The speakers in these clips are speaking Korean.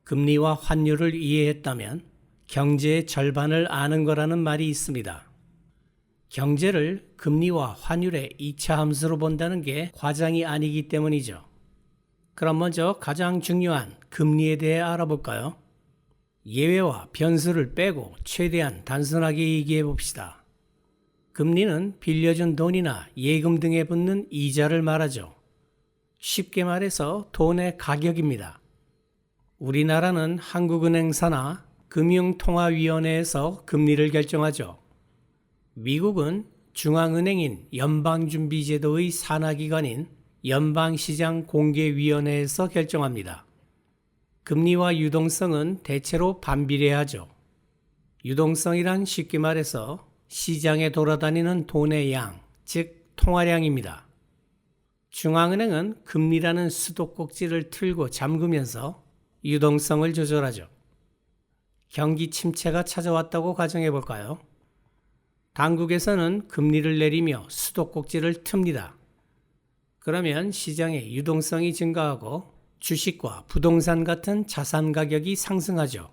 금리와 환율을 이해했다면 경제의 절반을 아는 거라는 말이 있습니다. 경제를 금리와 환율의 2차 함수로 본다는 게 과장이 아니기 때문이죠. 그럼 먼저 가장 중요한 금리에 대해 알아볼까요? 예외와 변수를 빼고 최대한 단순하게 얘기해 봅시다. 금리는 빌려준 돈이나 예금 등에 붙는 이자를 말하죠. 쉽게 말해서 돈의 가격입니다. 우리나라는 한국은행사나 금융통화위원회에서 금리를 결정하죠. 미국은 중앙은행인 연방준비제도의 산하기관인 연방시장공개위원회에서 결정합니다. 금리와 유동성은 대체로 반비례하죠. 유동성이란 쉽게 말해서 시장에 돌아다니는 돈의 양, 즉 통화량입니다. 중앙은행은 금리라는 수도꼭지를 틀고 잠그면서 유동성을 조절하죠. 경기 침체가 찾아왔다고 가정해 볼까요? 당국에서는 금리를 내리며 수도꼭지를 틉니다. 그러면 시장의 유동성이 증가하고 주식과 부동산 같은 자산 가격이 상승하죠.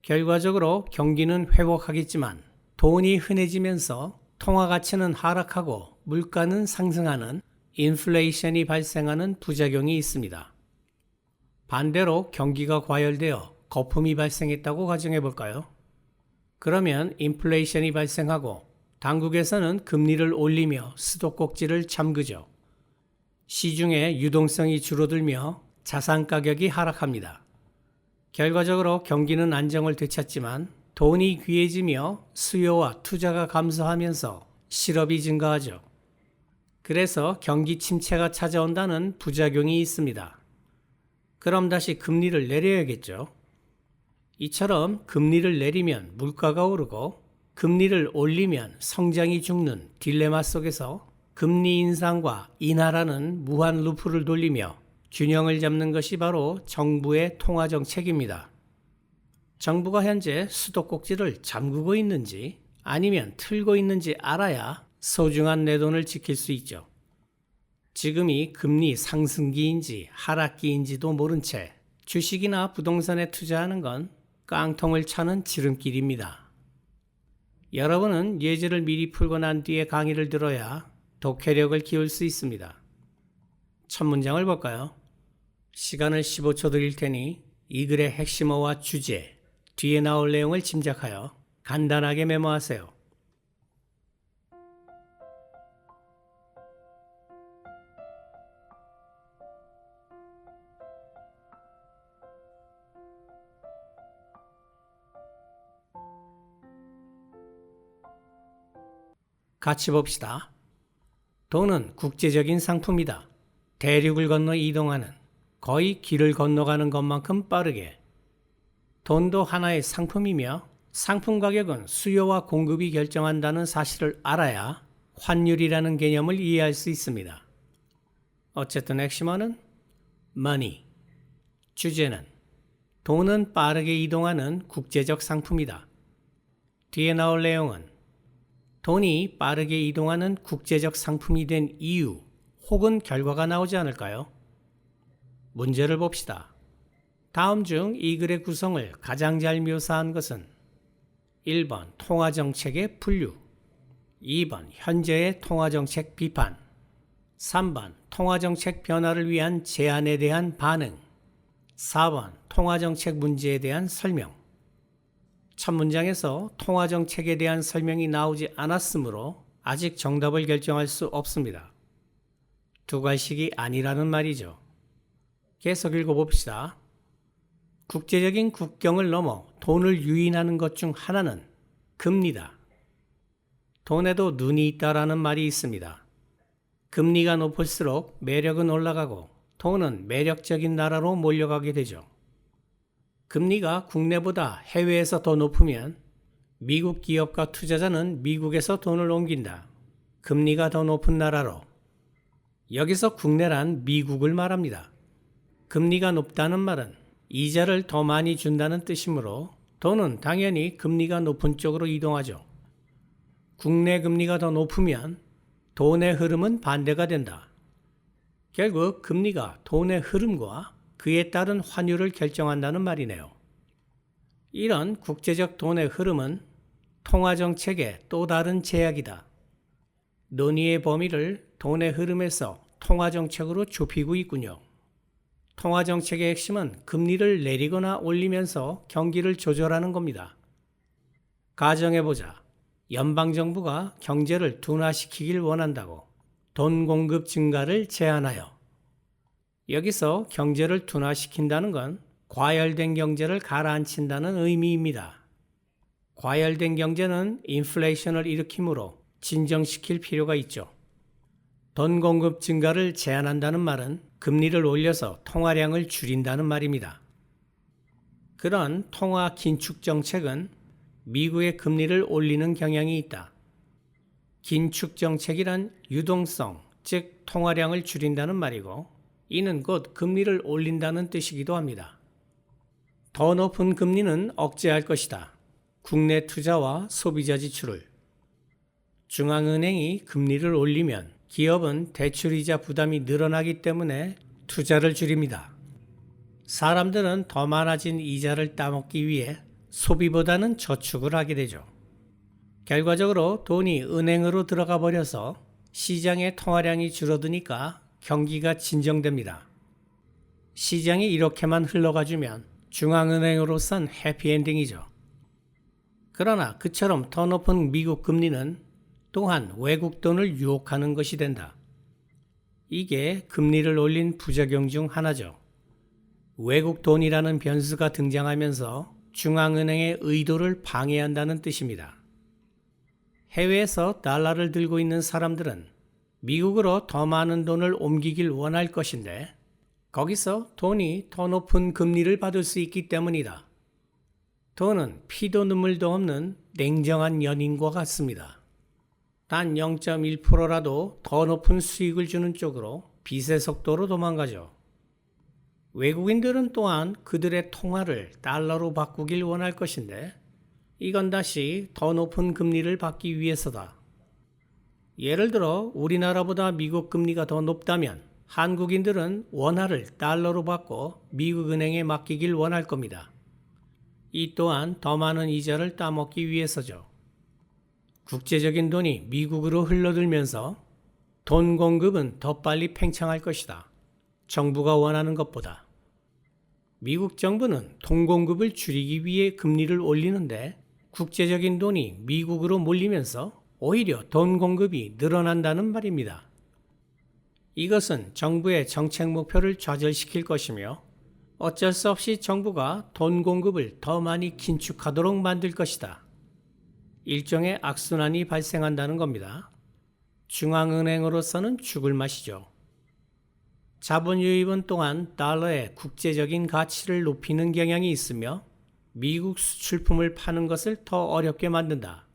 결과적으로 경기는 회복하겠지만 돈이 흔해지면서 통화 가치는 하락하고 물가는 상승하는 인플레이션이 발생하는 부작용이 있습니다. 반대로 경기가 과열되어 거품이 발생했다고 가정해 볼까요? 그러면 인플레이션이 발생하고 당국에서는 금리를 올리며 수도꼭지를 잠그죠. 시중의 유동성이 줄어들며 자산 가격이 하락합니다. 결과적으로 경기는 안정을 되찾지만 돈이 귀해지며 수요와 투자가 감소하면서 실업이 증가하죠. 그래서 경기 침체가 찾아온다는 부작용이 있습니다. 그럼 다시 금리를 내려야겠죠. 이처럼 금리를 내리면 물가가 오르고 금리를 올리면 성장이 죽는 딜레마 속에서 금리 인상과 인하라는 무한 루프를 돌리며 균형을 잡는 것이 바로 정부의 통화 정책입니다. 정부가 현재 수도꼭지를 잠그고 있는지 아니면 틀고 있는지 알아야 소중한 내 돈을 지킬 수 있죠. 지금이 금리 상승기인지 하락기인지도 모른 채 주식이나 부동산에 투자하는 건 깡통을 차는 지름길입니다. 여러분은 예제를 미리 풀고 난 뒤에 강의를 들어야 독해력을 키울 수 있습니다. 첫 문장을 볼까요? 시간을 15초 드릴 테니 이 글의 핵심어와 주제, 뒤에 나올 내용을 짐작하여 간단하게 메모하세요. 같이 봅시다. 돈은 국제적인 상품이다. 대륙을 건너 이동하는, 거의 길을 건너가는 것만큼 빠르게. 돈도 하나의 상품이며 상품 가격은 수요와 공급이 결정한다는 사실을 알아야 환율이라는 개념을 이해할 수 있습니다. 어쨌든 핵심어는 money. 주제는 돈은 빠르게 이동하는 국제적 상품이다. 뒤에 나올 내용은 돈이 빠르게 이동하는 국제적 상품이 된 이유 혹은 결과가 나오지 않을까요? 문제를 봅시다. 다음 중 이 글의 구성을 가장 잘 묘사한 것은 1번 통화정책의 분류, 2번 현재의 통화정책 비판, 3번 통화정책 변화를 위한 제안에 대한 반응, 4번 통화정책 문제에 대한 설명. 첫 문장에서 통화정책에 대한 설명이 나오지 않았으므로 아직 정답을 결정할 수 없습니다. 두 갈식이 아니라는 말이죠. 계속 읽어봅시다. 국제적인 국경을 넘어 돈을 유인하는 것 중 하나는 금리다. 돈에도 눈이 있다라는 말이 있습니다. 금리가 높을수록 매력은 올라가고 돈은 매력적인 나라로 몰려가게 되죠. 금리가 국내보다 해외에서 더 높으면 미국 기업과 투자자는 미국에서 돈을 옮긴다. 금리가 더 높은 나라로. 여기서 국내란 미국을 말합니다. 금리가 높다는 말은 이자를 더 많이 준다는 뜻이므로 돈은 당연히 금리가 높은 쪽으로 이동하죠. 국내 금리가 더 높으면 돈의 흐름은 반대가 된다. 결국 금리가 돈의 흐름과 그에 따른 환율을 결정한다는 말이네요. 이런 국제적 돈의 흐름은 통화정책의 또 다른 제약이다. 논의의 범위를 돈의 흐름에서 통화정책으로 좁히고 있군요. 통화정책의 핵심은 금리를 내리거나 올리면서 경기를 조절하는 겁니다. 가정해보자. 연방정부가 경제를 둔화시키길 원한다고 돈 공급 증가를 제한하여. 여기서 경제를 둔화시킨다는 건 과열된 경제를 가라앉힌다는 의미입니다. 과열된 경제는 인플레이션을 일으키므로 진정시킬 필요가 있죠. 돈 공급 증가를 제한한다는 말은 금리를 올려서 통화량을 줄인다는 말입니다. 그런 통화 긴축 정책은 미국의 금리를 올리는 경향이 있다. 긴축 정책이란 유동성, 즉 통화량을 줄인다는 말이고, 이는 곧 금리를 올린다는 뜻이기도 합니다. 더 높은 금리는 억제할 것이다. 국내 투자와 소비자 지출을. 중앙은행이 금리를 올리면 기업은 대출이자 부담이 늘어나기 때문에 투자를 줄입니다. 사람들은 더 많아진 이자를 따먹기 위해 소비보다는 저축을 하게 되죠. 결과적으로 돈이 은행으로 들어가 버려서 시장의 통화량이 줄어드니까 경기가 진정됩니다. 시장이 이렇게만 흘러가주면 중앙은행으로선 해피엔딩이죠. 그러나 그처럼 더 높은 미국 금리는 또한 외국 돈을 유혹하는 것이 된다. 이게 금리를 올린 부작용 중 하나죠. 외국 돈이라는 변수가 등장하면서 중앙은행의 의도를 방해한다는 뜻입니다. 해외에서 달러를 들고 있는 사람들은 미국으로 더 많은 돈을 옮기길 원할 것인데 거기서 돈이 더 높은 금리를 받을 수 있기 때문이다. 돈은 피도 눈물도 없는 냉정한 연인과 같습니다. 단 0.1%라도 더 높은 수익을 주는 쪽으로 빛의 속도로 도망가죠. 외국인들은 또한 그들의 통화를 달러로 바꾸길 원할 것인데 이건 다시 더 높은 금리를 받기 위해서다. 예를 들어 우리나라보다 미국 금리가 더 높다면 한국인들은 원화를 달러로 바꿔 미국 은행에 맡기길 원할 겁니다. 이 또한 더 많은 이자를 따먹기 위해서죠. 국제적인 돈이 미국으로 흘러들면서 돈 공급은 더 빨리 팽창할 것이다. 정부가 원하는 것보다. 미국 정부는 돈 공급을 줄이기 위해 금리를 올리는데 국제적인 돈이 미국으로 몰리면서 오히려 돈 공급이 늘어난다는 말입니다. 이것은 정부의 정책 목표를 좌절시킬 것이며 어쩔 수 없이 정부가 돈 공급을 더 많이 긴축하도록 만들 것이다. 일종의 악순환이 발생한다는 겁니다. 중앙은행으로서는 죽을 맛이죠. 자본 유입은 또한 달러의 국제적인 가치를 높이는 경향이 있으며 미국 수출품을 파는 것을 더 어렵게 만든다.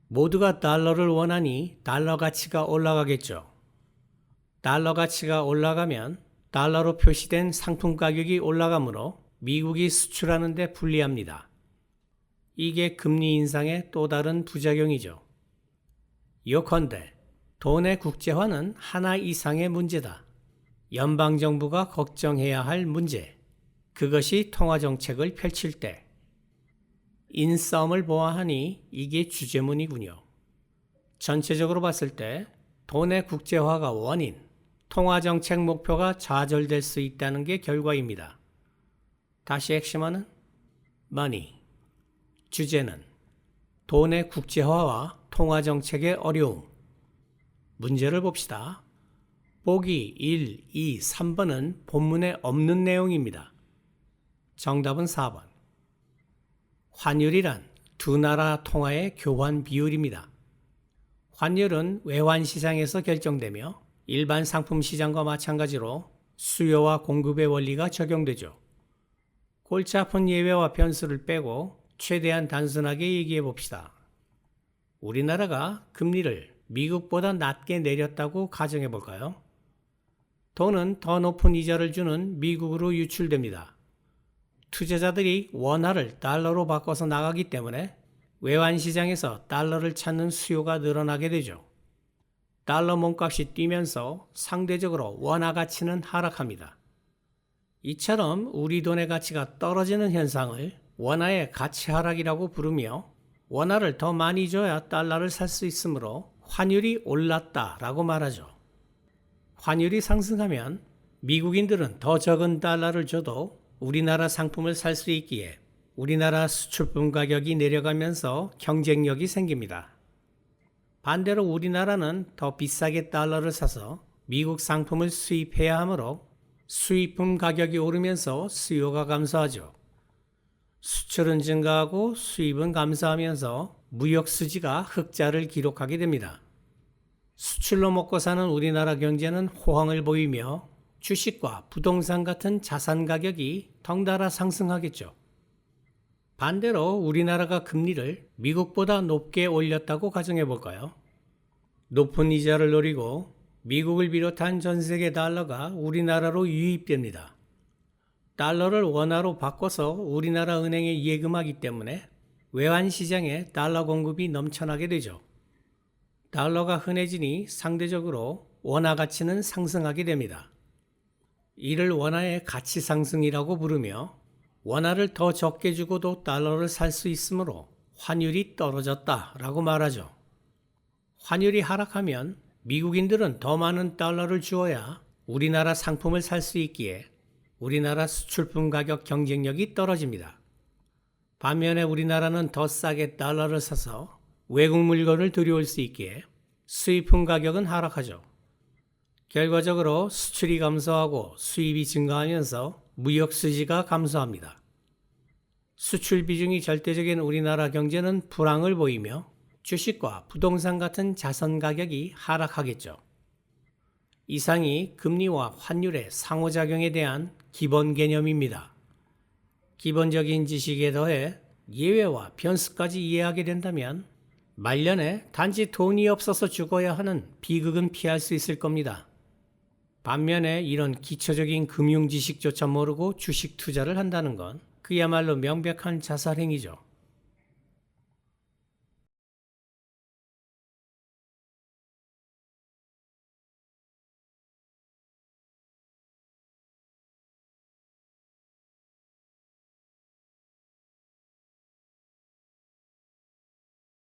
모두가 달러를 원하니 달러 가치가 올라가겠죠. 달러 가치가 올라가면 달러로 표시된 상품 가격이 올라가므로 미국이 수출하는 데 불리합니다. 이게 금리 인상의 또 다른 부작용이죠. 요컨대 돈의 국제화는 하나 이상의 문제다. 연방정부가 걱정해야 할 문제. 그것이 통화정책을 펼칠 때. 인썸을 보아하니 이게 주제문이군요. 전체적으로 봤을 때 돈의 국제화가 원인, 통화정책 목표가 좌절될 수 있다는 게 결과입니다. 다시 핵심어는 money. 주제는 돈의 국제화와 통화정책의 어려움. 문제를 봅시다. 보기 1, 2, 3번은 본문에 없는 내용입니다. 정답은 4번. 환율이란 두 나라 통화의 교환 비율입니다. 환율은 외환시장에서 결정되며 일반 상품 시장과 마찬가지로 수요와 공급의 원리가 적용되죠. 골치 아픈 예외와 변수를 빼고 최대한 단순하게 얘기해 봅시다. 우리나라가 금리를 미국보다 낮게 내렸다고 가정해 볼까요? 돈은 더 높은 이자를 주는 미국으로 유출됩니다. 투자자들이 원화를 달러로 바꿔서 나가기 때문에 외환시장에서 달러를 찾는 수요가 늘어나게 되죠. 달러 몸값이 뛰면서 상대적으로 원화 가치는 하락합니다. 이처럼 우리 돈의 가치가 떨어지는 현상을 원화의 가치 하락이라고 부르며 원화를 더 많이 줘야 달러를 살 수 있으므로 환율이 올랐다라고 말하죠. 환율이 상승하면 미국인들은 더 적은 달러를 줘도 우리나라 상품을 살 수 있기에 우리나라 수출품 가격이 내려가면서 경쟁력이 생깁니다. 반대로 우리나라는 더 비싸게 달러를 사서 미국 상품을 수입해야 하므로 수입품 가격이 오르면서 수요가 감소하죠. 수출은 증가하고 수입은 감소하면서 무역 수지가 흑자를 기록하게 됩니다. 수출로 먹고 사는 우리나라 경제는 호황을 보이며 주식과 부동산 같은 자산 가격이 덩달아 상승하겠죠. 반대로 우리나라가 금리를 미국보다 높게 올렸다고 가정해 볼까요? 높은 이자를 노리고 미국을 비롯한 전 세계 달러가 우리나라로 유입됩니다. 달러를 원화로 바꿔서 우리나라 은행에 예금하기 때문에 외환 시장에 달러 공급이 넘쳐나게 되죠. 달러가 흔해지니 상대적으로 원화 가치는 상승하게 됩니다. 이를 원화의 가치 상승이라고 부르며 원화를 더 적게 주고도 달러를 살 수 있으므로 환율이 떨어졌다라고 말하죠. 환율이 하락하면 미국인들은 더 많은 달러를 주어야 우리나라 상품을 살 수 있기에 우리나라 수출품 가격 경쟁력이 떨어집니다. 반면에 우리나라는 더 싸게 달러를 사서 외국 물건을 들여올 수 있기에 수입품 가격은 하락하죠. 결과적으로 수출이 감소하고 수입이 증가하면서 무역 수지가 감소합니다. 수출 비중이 절대적인 우리나라 경제는 불황을 보이며 주식과 부동산 같은 자산 가격이 하락하겠죠. 이상이 금리와 환율의 상호작용에 대한 기본 개념입니다. 기본적인 지식에 더해 예외와 변수까지 이해하게 된다면 말년에 단지 돈이 없어서 죽어야 하는 비극은 피할 수 있을 겁니다. 반면에 이런 기초적인 금융 지식조차 모르고 주식 투자를 한다는 건 그야말로 명백한 자살행위죠.